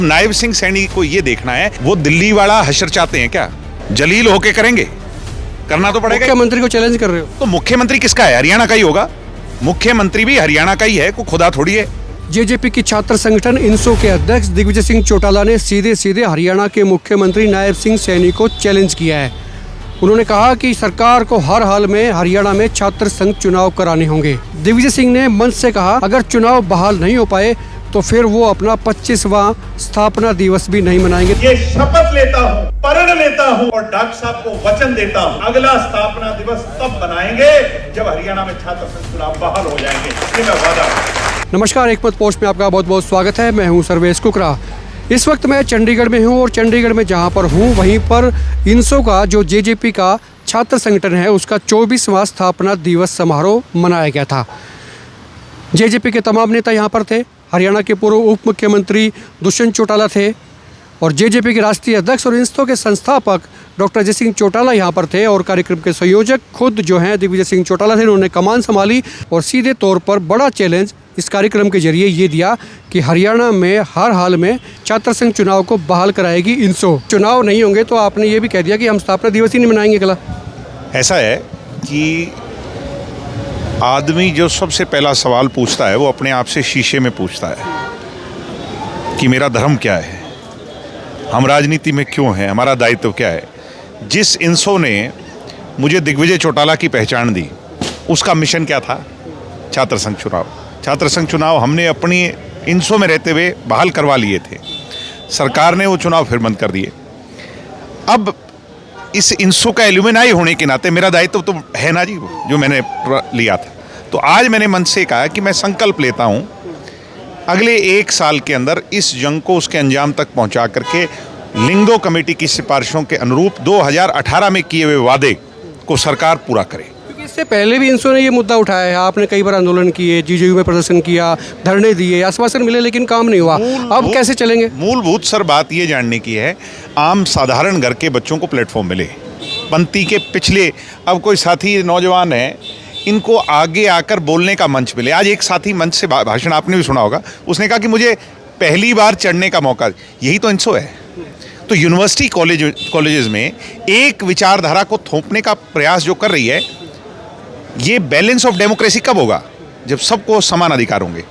नायब सिंह सैनी को ये देखना है वो दिल्ली वाला हशर चाहते हैं क्या, जलील होके करेंगे, करना तो पड़ेगा। मुख्यमंत्री को चैलेंज कर रहे हो तो मुख्यमंत्री किसका है? हरियाणा का ही होगा। मुख्यमंत्री भी हरियाणा का ही है, कोई खुदा थोड़ी है। जेजेपी की छात्र संगठन इनसो के अध्यक्ष दिग्विजय सिंह चौटाला ने सीधे सीधे हरियाणा के मुख्यमंत्री नायब सिंह सैनी को चैलेंज किया है। उन्होंने कहा कि सरकार को हर हाल में हरियाणा में छात्र संघ चुनाव कराने होंगे। दिग्विजय सिंह ने मंच से कहा, अगर चुनाव बहाल नहीं हो पाए तो फिर वो अपना 25वां स्थापना दिवस भी नहीं मनाएंगे। ये शपथ लेता हूँ, प्रण लेता हूँ और डॉक्टर साहब को वचन देता हूँ, अगला स्थापना दिवस तब मनाएंगे जब हरियाणा में छात्र संघ चुनाव बहाल हो जाएंगे। ये मैं वादा। नमस्कार, एक मत पोस्ट में आपका बहुत बहुत स्वागत है। मैं हूं सर्वेश कुकरा। इस वक्त मैं चंडीगढ़ में हूं और चंडीगढ़ में जहां पर हूं वहीं पर इनसो का जो जेजेपी का छात्र संगठन है उसका 24वां स्थापना दिवस समारोह मनाया गया था। जेजेपी के तमाम नेता यहां पर थे। हरियाणा के पूर्व उप मुख्यमंत्री दुष्यंत चौटाला थे और जेजेपी के राष्ट्रीय अध्यक्ष और इनसो के संस्थापक डॉक्टर जय सिंह चौटाला यहाँ पर थे और कार्यक्रम के संयोजक खुद जो हैं दिग्विजय सिंह चौटाला थे। उन्होंने कमान संभाली और सीधे तौर पर बड़ा चैलेंज इस कार्यक्रम के जरिए ये दिया कि हरियाणा में हर हाल में छात्र संघ चुनाव को बहाल कराएगी इनसो। चुनाव नहीं होंगे तो आपने ये भी कह दिया कि हम स्थापना दिवस ही नहीं मनाएंगे। कला ऐसा है कि आदमी जो सबसे पहला सवाल पूछता है वो अपने आप से शीशे में पूछता है कि मेरा धर्म क्या है, हम राजनीति में क्यों हैं, हमारा दायित्व क्या है। जिस इनसो ने मुझे दिग्विजय चौटाला की पहचान दी उसका मिशन क्या था? छात्र संघ चुनाव। छात्र संघ चुनाव हमने अपनी इनसो में रहते हुए बहाल करवा लिए थे। सरकार ने वो चुनाव फिर बंद कर दिए। अब इस इनसो का एल्यूमिनाई होने के नाते मेरा दायित्व तो है ना जी, जो मैंने लिया था। तो आज मैंने मन से कहा कि मैं संकल्प लेता हूँ अगले 1 साल के अंदर इस जंग को उसके अंजाम तक पहुँचा करके लिंगो कमेटी की सिफारिशों के अनुरूप 2018 में किए हुए वादे को सरकार पूरा करे। क्योंकि इससे पहले भी इनसो ने ये मुद्दा उठाया है। आपने कई बार आंदोलन किए, जीजेयू में प्रदर्शन किया, धरने दिए, आश्वासन मिले लेकिन काम नहीं हुआ। अब कैसे चलेंगे? मूलभूत सर बात ये जानने की है, आम साधारण घर के बच्चों को प्लेटफॉर्म मिले। पंक्ति के पिछले अब कोई साथी नौजवान है, इनको आगे आकर बोलने का मंच मिले। आज एक साथी मंच से भाषण आपने भी सुना होगा, उसने कहा कि मुझे पहली बार चढ़ने का मौका। यही तो इनसो है। तो यूनिवर्सिटी कॉलेजेस में एक विचारधारा को थोपने का प्रयास जो कर रही है, ये बैलेंस ऑफ डेमोक्रेसी कब होगा? जब सबको समान अधिकार होंगे।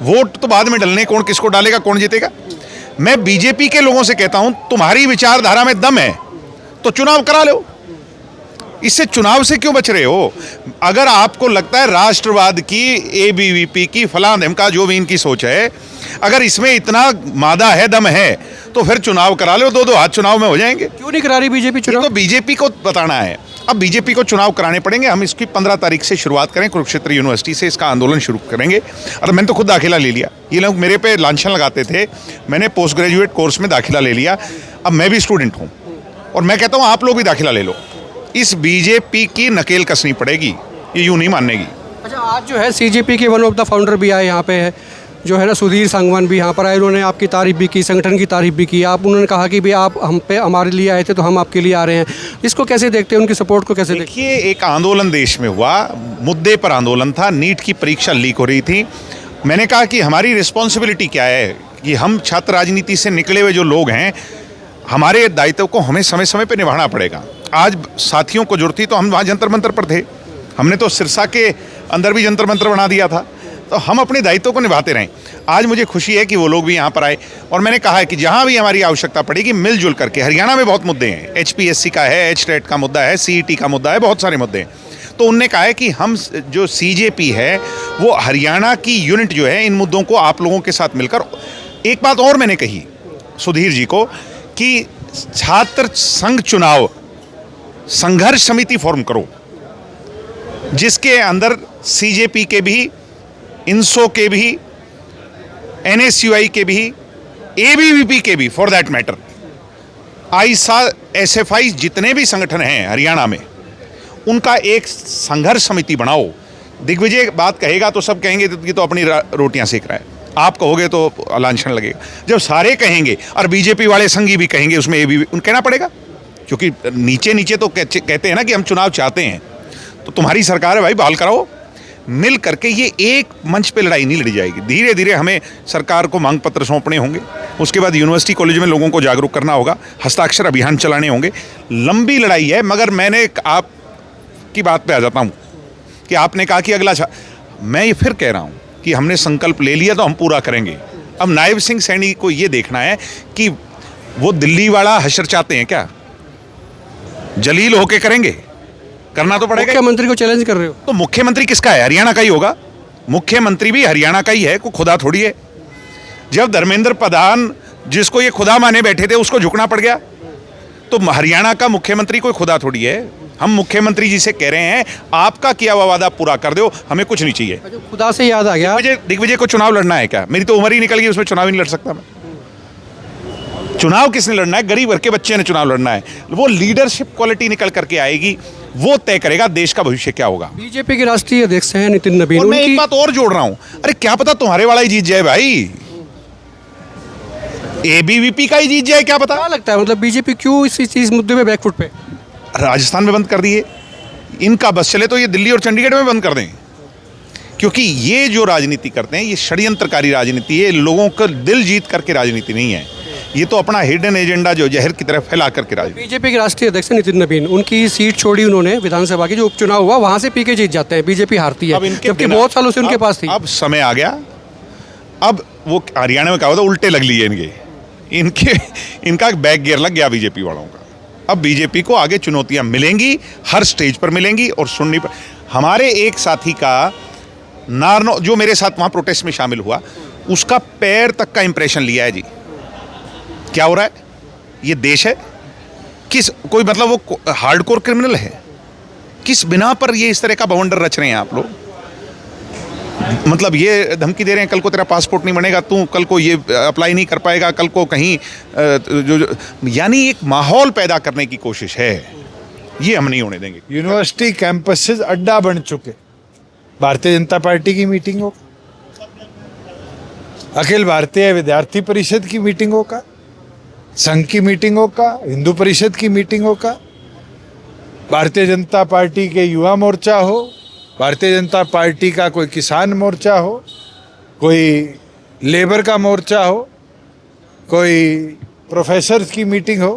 वोट तो बाद में डलने, कौन किसको डालेगा, कौन जीतेगा। मैं बीजेपी के लोगों से कहता हूं, तुम्हारी विचारधारा में दम है तो चुनाव करा लो। इससे चुनाव से क्यों बच रहे हो? अगर आपको लगता है राष्ट्रवाद की, एबीवीपी की, फलां धमका जो भी इनकी सोच है, अगर इसमें इतना मादा है, दम है, तो फिर चुनाव करा लो। 2-2 हाथ चुनाव में हो जाएंगे। क्यों नहीं करा रही बीजेपी चुनाव? तो बीजेपी को बताना है। अब बीजेपी को चुनाव कराने पड़ेंगे। हम इसकी 15 तारीख से शुरुआत करें, कुरुक्षेत्र यूनिवर्सिटी से इसका आंदोलन शुरू करेंगे। और मैंने तो खुद दाखिला ले लिया। ये लोग मेरे पे लांछन लगाते थे, मैंने पोस्ट ग्रेजुएट कोर्स में दाखिला ले लिया। अब मैं भी स्टूडेंट हूँ और मैं कहता हूँ आप लोग भी दाखिला ले लो। इस बीजेपी की नकेल कसनी पड़ेगी, ये यूं नहीं मानेगी। अच्छा, आज जो है सीजेपी के वन ऑफ द फाउंडर भी आए यहाँ पे है, जो है ना सुधीर सांगवान भी यहाँ पर आए। उन्होंने आपकी तारीफ भी की, संगठन की तारीफ भी की। उन्होंने कहा कि भाई आप हम पे हमारे लिए आए थे तो हम आपके लिए आ रहे हैं। इसको कैसे देखते हैं, उनकी सपोर्ट को कैसे देखते हैं? देखिए, एक आंदोलन देश में हुआ, मुद्दे पर आंदोलन था, नीट की परीक्षा लीक हो रही थी। मैंने कहा कि हमारी रिस्पॉन्सिबिलिटी क्या है कि हम छात्र राजनीति से निकले हुए जो लोग हैं, हमारे दायित्व को हमें समय समय पर निभाना पड़ेगा। आज साथियों को जरूरत थी तो हम वहाँ जंतर मंतर पर थे। हमने तो सिरसा के अंदर भी जंतर मंतर बना दिया था। तो हम अपने दायित्व को निभाते रहें। आज मुझे खुशी है कि वो लोग भी यहाँ पर आए और मैंने कहा है कि जहाँ भी हमारी आवश्यकता पड़ेगी मिलजुल करके। हरियाणा में बहुत मुद्दे हैं, HPSC का है, HTET का मुद्दा है, CET का मुद्दा है, बहुत सारे मुद्दे हैं। तो उनने कहा है कि हम जो CJP है वो हरियाणा की यूनिट जो है, इन मुद्दों को आप लोगों के साथ मिलकर। एक बात और मैंने कही सुधीर जी को कि छात्र संघ चुनाव संघर्ष समिति फॉर्म करो, जिसके अंदर CJP के भी, इनसो के भी, NSUI के भी, ABVP के भी, for that matter, I saw, SFI, जितने भी संगठन हैं हरियाणा में, उनका एक संघर्ष समिति बनाओ। दिग्विजय बात कहेगा तो सब कहेंगे ये तो अपनी रोटियां सेक रहा है, आप कहोगे तो लांछन लगेगा। जब सारे कहेंगे और बीजेपी वाले संघी भी कहेंगे, उसमें ABVP कहना पड़ेगा, क्योंकि नीचे नीचे तो कहते हैं ना कि हम चुनाव चाहते हैं। तो तुम्हारी सरकार है भाई, बहाल कराओ। मिल करके ये एक मंच पे लड़ाई नहीं लड़ी जाएगी। धीरे धीरे हमें सरकार को मांग पत्र सौंपने होंगे, उसके बाद यूनिवर्सिटी कॉलेज में लोगों को जागरूक करना होगा, हस्ताक्षर अभियान चलाने होंगे। लंबी लड़ाई है, मगर मैंने आपकी बात पे आ जाता हूँ कि आपने कहा कि मैं ये फिर कह रहा हूँ कि हमने संकल्प ले लिया तो हम पूरा करेंगे। अब नायब सिंह सैनी को ये देखना है कि वो दिल्ली वाला हशर चाहते हैं क्या, जलील होके करेंगे, करना तो पड़ेगा। मुख्यमंत्री को चैलेंज कर रहे हो? तो मुख्यमंत्री किसका है? हरियाणा का ही होगा। मुख्यमंत्री भी हरियाणा का ही है, कोई खुदा थोड़ी है। जब धर्मेंद्र प्रधान जिसको ये खुदा माने बैठे थे उसको झुकना पड़ गया, तो हरियाणा का मुख्यमंत्री कोई खुदा थोड़ी है। हम मुख्यमंत्री जी से कह रहे हैं आपका किया हुआ वादा पूरा कर दो, हमें कुछ नहीं चाहिए। खुदा से याद आ गया, दिग्विजय को चुनाव लड़ना है क्या? मेरी तो उम्र ही निकल गई, उसमें चुनाव ही नहीं लड़ सकता मैं। चुनाव किसने लड़ना है? गरीब घर के बच्चे ने चुनाव लड़ना है। वो लीडरशिप क्वालिटी निकल करके आएगी, वो तय करेगा देश का भविष्य क्या होगा। बीजेपी के राष्ट्रीय अध्यक्ष हैं नितिन नवीन, और मैं एक बात और जोड़ रहा हूं, अरे क्या पता तुम्हारे वाला ही जीत जाए भाई, एबीवीपी का ही जीत जाए, क्या पता। क्या लगता है मतलब बीजेपी क्यों इस मुद्दे में बैकफुट पे? राजस्थान में बंद कर दिए, इनका बस चले तो ये दिल्ली और चंडीगढ़ में बंद कर दें, क्योंकि ये जो राजनीति करते हैं ये षड्यंत्रकारी राजनीति है, लोगों का दिल जीत करके राजनीति नहीं है, ये तो अपना हिडन एजेंडा जो जहर की तरफ फैला करके राजनीति। बीजेपी के राष्ट्रीय अध्यक्ष नितिन नवीन, उनकी सीट छोड़ी उन्होंने, विधानसभा की जो उपचुनाव हुआ वहां से पीके जीत जाते हैं, बीजेपी हारती है, जबकि बहुत सालों से उनके पास थी। अब समय आ गया, अब वो हरियाणा में क्या होता, उल्टे लग लिए इनका बैक गियर लग गया बीजेपी वालों का। अब बीजेपी को आगे चुनौतियां मिलेंगी, हर स्टेज पर मिलेंगी, और सुननी पर। हमारे एक साथी का नारनो जो मेरे साथ वहां प्रोटेस्ट में शामिल हुआ, उसका पैर तक का इंप्रेशन लिया है जी। क्या हो रहा है? ये देश है किस, कोई मतलब वो हार्डकोर क्रिमिनल है, किस बिना पर ये इस तरह का बवंडर रच रहे हैं आप लोग? मतलब ये धमकी दे रहे हैं कल को तेरा पासपोर्ट नहीं बनेगा, तू कल को ये अप्लाई नहीं कर पाएगा, कल को कहीं यानी एक माहौल पैदा करने की कोशिश है, ये हम नहीं होने देंगे। यूनिवर्सिटी कैंपसेस अड्डा बन चुके, भारतीय जनता पार्टी की मीटिंगों, अखिल भारतीय विद्यार्थी परिषद की मीटिंगों का, संघ की मीटिंगों का, हिंदू परिषद की मीटिंगों का, भारतीय जनता पार्टी के युवा मोर्चा हो, भारतीय जनता पार्टी का कोई किसान मोर्चा हो, कोई लेबर का मोर्चा हो, कोई प्रोफेसर्स की मीटिंग हो,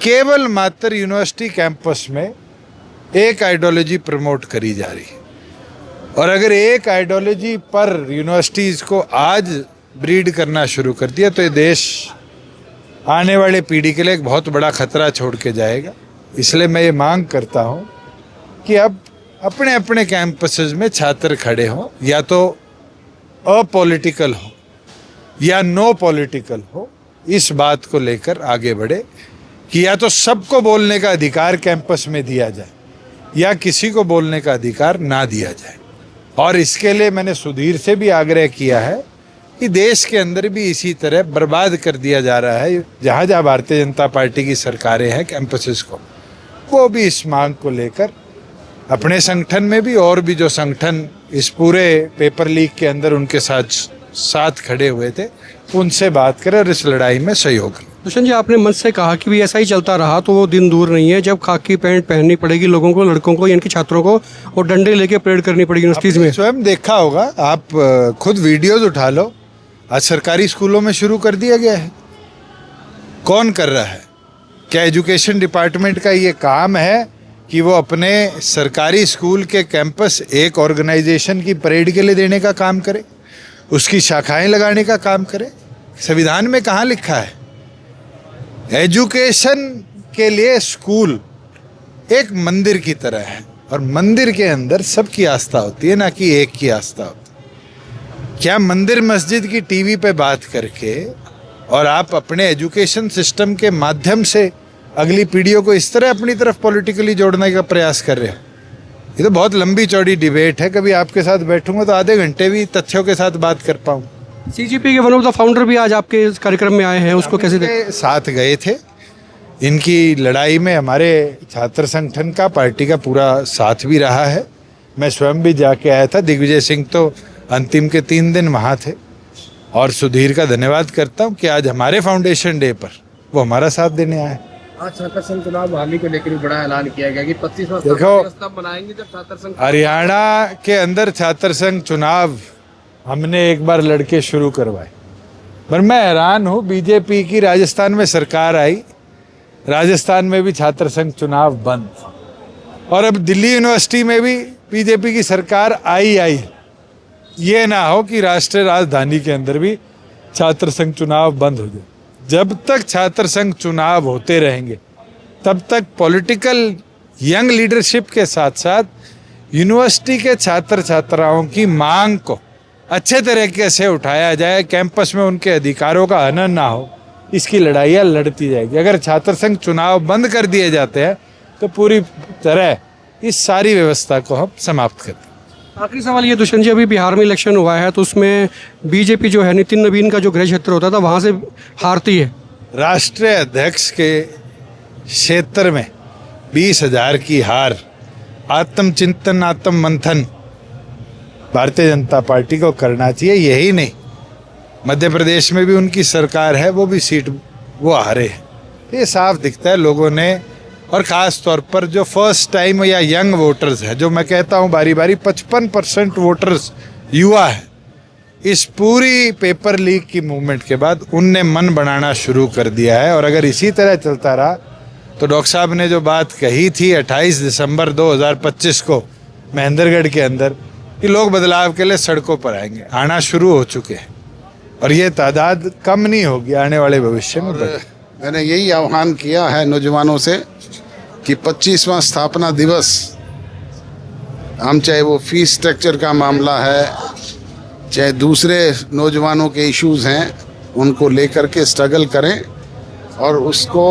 केवल मात्र यूनिवर्सिटी कैंपस में एक आइडियोलॉजी प्रमोट करी जा रही है। और अगर एक आइडियोलॉजी पर यूनिवर्सिटीज़ को आज ब्रीड करना शुरू कर दिया तो ये देश आने वाले पीढ़ी के लिए एक बहुत बड़ा खतरा छोड़ के जाएगा। इसलिए मैं ये मांग करता हूँ कि अब अपने अपने कैंपसेस में छात्र खड़े हों, या तो अपॉलिटिकल हो या नो पॉलिटिकल हो, इस बात को लेकर आगे बढ़े कि या तो सबको बोलने का अधिकार कैंपस में दिया जाए या किसी को बोलने का अधिकार ना दिया जाए। और इसके लिए मैंने सुधीर से भी आग्रह किया है कि देश के अंदर भी इसी तरह बर्बाद कर दिया जा रहा है, जहाँ जहाँ भारतीय जनता पार्टी की सरकारें हैं कैंपसेस को, वो भी इस मांग को लेकर अपने संगठन में भी और भी जो संगठन इस पूरे पेपर लीक के अंदर उनके साथ खड़े हुए थे, उनसे बात करें और इस लड़ाई में सहयोग करें। दुष्यंत जी, आपने मंच से कहा कि भी ऐसा ही चलता रहा तो वो दिन दूर नहीं है जब खाकी पैंट पहननी पड़ेगी लोगों को, लड़कों को, यानी कि छात्रों को, और डंडे लेके परेड करनी पड़ेगी यूनिवर्सिटीज में। स्वयं देखा होगा, आप खुद वीडियोज उठा लो, आज सरकारी स्कूलों में शुरू कर दिया गया है। कौन कर रहा है? क्या एजुकेशन डिपार्टमेंट का ये काम है कि वो अपने सरकारी स्कूल के कैंपस एक ऑर्गेनाइजेशन की परेड के लिए देने का काम करे, उसकी शाखाएं लगाने का काम करे? संविधान में कहाँ लिखा है? एजुकेशन के लिए स्कूल एक मंदिर की तरह है, और मंदिर के अंदर सबकी आस्था होती है, ना कि एक की आस्था होती है। क्या मंदिर मस्जिद की टीवी पे बात करके और आप अपने एजुकेशन सिस्टम के माध्यम से अगली पीढ़ियों को इस तरह अपनी तरफ पॉलिटिकली जोड़ने का प्रयास कर रहे हो? ये तो बहुत लंबी चौड़ी डिबेट है, कभी आपके साथ बैठूंगा तो आधे घंटे भी तथ्यों के साथ बात कर पाऊँ। सीजीपी के वन ऑफ द फाउंडर भी आज आपके इस कार्यक्रम में आए हैं, उसको कैसे देखें? साथ गए थे, इनकी लड़ाई में हमारे छात्र संगठन का, पार्टी का पूरा साथ भी रहा है। मैं स्वयं भी जाके आया था, दिग्विजय सिंह तो अंतिम के 3 दिन वहाँ थे, और सुधीर का धन्यवाद करता हूँ कि आज हमारे फाउंडेशन डे पर वो हमारा साथ देने आए। आज छात्र संघ चुनाव बहाली को लेकर भी बड़ा ऐलान किया गया कि 25वां देखो, तब बनाएंगे जब छात्र संघ हरियाणा के अंदर छात्र संघ चुनाव हमने एक बार लड़के शुरू करवाए, पर मैं हैरान हूँ, बीजेपी की राजस्थान में सरकार आई, राजस्थान में भी छात्र संघ चुनाव बंद, और अब दिल्ली यूनिवर्सिटी में भी बीजेपी की सरकार आई। ये ना हो कि राष्ट्रीय राजधानी के अंदर भी छात्र संघ चुनाव बंद हो जाए। जब तक छात्र संघ चुनाव होते रहेंगे तब तक पॉलिटिकल यंग लीडरशिप के साथ साथ यूनिवर्सिटी के छात्र छात्राओं की मांग को अच्छे तरीके से उठाया जाए, कैंपस में उनके अधिकारों का हनन ना हो, इसकी लड़ाइयाँ लड़ती जाएगी। अगर छात्र संघ चुनाव बंद कर दिए जाते हैं तो पूरी तरह इस सारी व्यवस्था को हम समाप्त करते हैं। आखिरी सवाल ये दुष्यंत जी, अभी बिहार में इलेक्शन हुआ है तो उसमें बीजेपी जो है नितिन नवीन का जो गृह क्षेत्र होता था वहाँ से हारती है। राष्ट्रीय अध्यक्ष के क्षेत्र में 20,000 की हार, आत्मचिंतन आत्म मंथन भारतीय जनता पार्टी को करना चाहिए। यही नहीं, मध्य प्रदेश में भी उनकी सरकार है, वो भी सीट वो हारे हैं। ये साफ दिखता है लोगों ने, और ख़ास तौर पर जो फर्स्ट टाइम या यंग वोटर्स हैं, जो मैं कहता हूँ बारी बारी 55% वोटर्स युवा है, इस पूरी पेपर लीक की मूवमेंट के बाद उनने मन बनाना शुरू कर दिया है। और अगर इसी तरह चलता रहा तो डॉक्टर साहब ने जो बात कही थी 28 दिसंबर 2025 को महेंद्रगढ़ के अंदर कि लोग बदलाव के लिए सड़कों पर आएंगे, आना शुरू हो चुके हैं, और ये तादाद कम नहीं होगी, आने वाले भविष्य में बढ़े। मैंने यही आह्वान किया है नौजवानों से कि 25वां स्थापना दिवस, हम चाहे वो फीस स्ट्रक्चर का मामला है, चाहे दूसरे नौजवानों के इश्यूज हैं, उनको लेकर के स्ट्रगल करें और उसको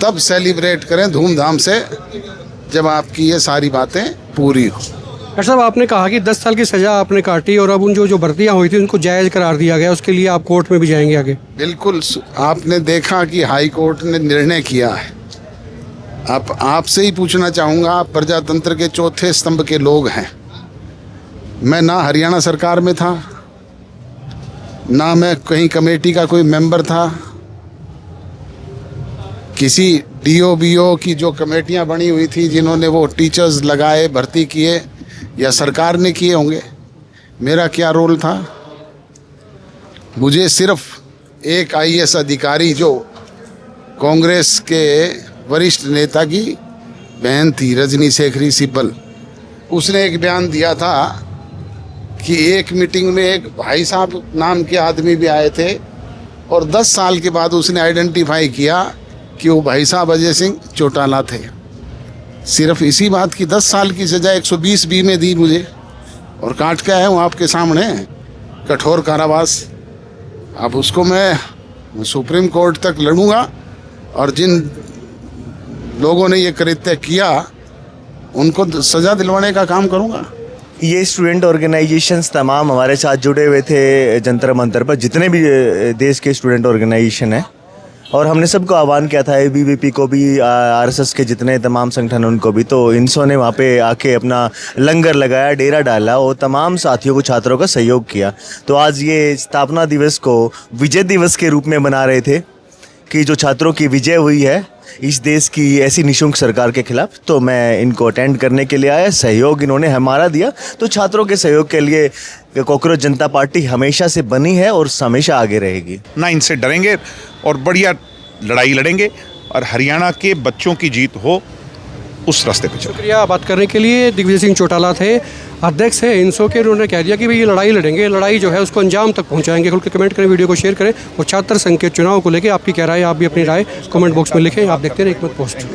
तब सेलिब्रेट करें धूमधाम से जब आपकी ये सारी बातें पूरी हो। डॉक्टर साहब, आपने कहा कि 10 साल की सज़ा आपने काटी और अब उन जो भर्तियाँ हुई थी उनको जायज़ करार दिया गया, उसके लिए आप कोर्ट में भी जाएंगे आगे? बिल्कुल, आपने देखा कि हाई कोर्ट ने निर्णय किया है। आप आपसे ही पूछना चाहूँगा, आप प्रजातंत्र के चौथे स्तंभ के लोग हैं। मैं ना हरियाणा सरकार में था, ना मैं कहीं कमेटी का कोई मेंबर था, किसी DO/BO की जो कमेटियां बनी हुई थी जिन्होंने वो टीचर्स लगाए, भर्ती किए, या सरकार ने किए होंगे, मेरा क्या रोल था? मुझे सिर्फ एक IAS अधिकारी जो कांग्रेस के वरिष्ठ नेता की बहन थी, रजनी शेखरी सिब्बल, उसने एक बयान दिया था कि एक मीटिंग में एक भाई साहब नाम के आदमी भी आए थे, और 10 साल के बाद उसने आइडेंटिफाई किया कि वो भाई साहब अजय सिंह चौटाला थे। सिर्फ इसी बात की 10 साल की सज़ा 120B में दी मुझे, और काट के आया हूँ आपके सामने, कठोर कारावास। अब उसको मैं सुप्रीम कोर्ट तक लड़ूंगा, और जिन लोगों ने ये कृत्य किया उनको सज़ा दिलवाने का काम करूंगा। ये स्टूडेंट ऑर्गेनाइजेशंस तमाम हमारे साथ जुड़े हुए थे जंतर मंतर पर, जितने भी देश के स्टूडेंट ऑर्गेनाइजेशन हैं, और हमने सबको आह्वान किया था, ABVP को भी, RSS के जितने तमाम संगठन उनको भी, तो इनसों ने वहाँ पे आके अपना लंगर लगाया, डेरा डाला और तमाम साथियों को, छात्रों का सहयोग किया। तो आज ये स्थापना दिवस को विजय दिवस के रूप में मना रहे थे कि जो छात्रों की विजय हुई है इस देश की ऐसी निःशुल्क सरकार के खिलाफ। तो मैं इनको अटेंड करने के लिए आया, सहयोग इन्होंने हमारा दिया, तो छात्रों के सहयोग के लिए कॉकरोच जनता पार्टी हमेशा से बनी है और हमेशा आगे रहेगी। ना इनसे डरेंगे और बढ़िया लड़ाई लड़ेंगे, और हरियाणा के बच्चों की जीत हो, उस रास्ते पे चलें। शुक्रिया बात करने के लिए। दिग्विजय सिंह चौटाला थे, अध्यक्ष है इनसो के। उन्होंने कह दिया कि भाई ये लड़ाई लड़ेंगे, लड़ाई जो है उसको अंजाम तक पहुंचाएंगे। खुल के कमेंट करें, वीडियो को शेयर करें, और छात्र संघ के चुनाव को लेकर आपकी क्या राय, आप भी अपनी राय कमेंट बॉक्स में लिखें। आप देखते रहे एक मत पोस्ट।